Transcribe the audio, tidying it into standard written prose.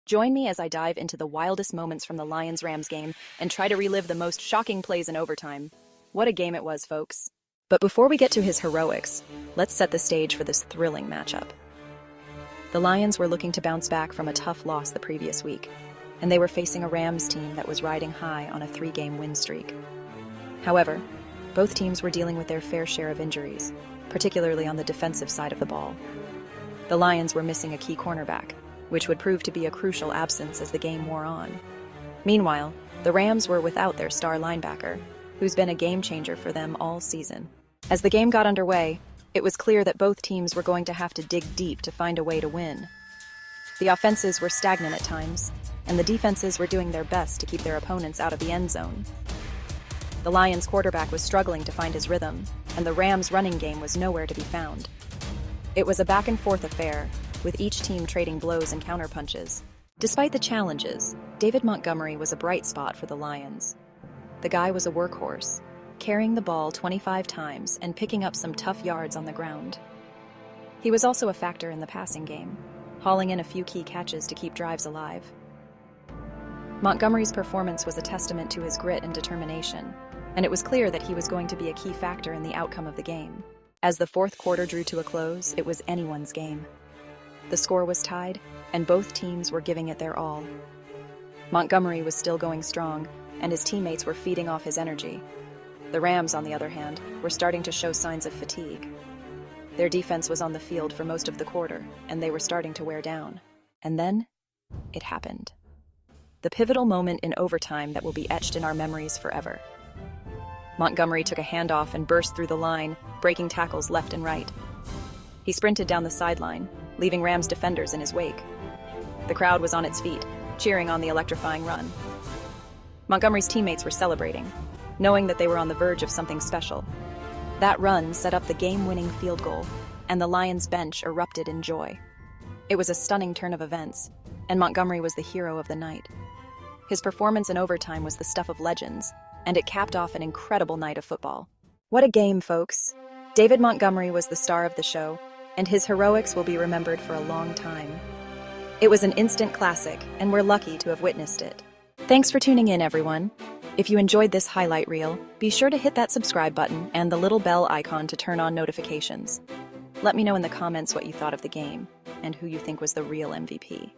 Join me as I dive into the wildest moments from the Lions-Rams game and try to relive the most shocking plays in overtime. What a game it was, folks. But before we get to his heroics, let's set the stage for this thrilling matchup. The Lions were looking to bounce back from a tough loss the previous week, and they were facing a Rams team that was riding high on a 3-game win streak. However, both teams were dealing with their fair share of injuries, particularly on the defensive side of the ball. The Lions were missing a key cornerback, which would prove to be a crucial absence as the game wore on. Meanwhile, the Rams were without their star linebacker, who's been a game-changer for them all season. As the game got underway, it was clear that both teams were going to have to dig deep to find a way to win. The offenses were stagnant at times, and the defenses were doing their best to keep their opponents out of the end zone. The Lions quarterback was struggling to find his rhythm, and the Rams' running game was nowhere to be found. It was a back-and-forth affair, with each team trading blows and counterpunches. Despite the challenges, David Montgomery was a bright spot for the Lions. The guy was a workhorse, carrying the ball 25 times and picking up some tough yards on the ground. He was also a factor in the passing game, hauling in a few key catches to keep drives alive. Montgomery's performance was a testament to his grit and determination, and it was clear that he was going to be a key factor in the outcome of the game. As the fourth quarter drew to a close, it was anyone's game. The score was tied, and both teams were giving it their all. Montgomery was still going strong, and his teammates were feeding off his energy. The Rams, on the other hand, were starting to show signs of fatigue. Their defense was on the field for most of the quarter, and they were starting to wear down. And then, it happened. The pivotal moment in overtime that will be etched in our memories forever. Montgomery took a handoff and burst through the line, breaking tackles left and right. He sprinted down the sideline, leaving Rams defenders in his wake. The crowd was on its feet, cheering on the electrifying run. Montgomery's teammates were celebrating, knowing that they were on the verge of something special. That run set up the game-winning field goal, and the Lions bench erupted in joy. It was a stunning turn of events, and Montgomery was the hero of the night. His performance in overtime was the stuff of legends, and it capped off an incredible night of football. What a game, folks! David Montgomery was the star of the show, and his heroics will be remembered for a long time. It was an instant classic, and we're lucky to have witnessed it. Thanks for tuning in, everyone. If you enjoyed this highlight reel, be sure to hit that subscribe button and the little bell icon to turn on notifications. Let me know in the comments what you thought of the game, and who you think was the real MVP.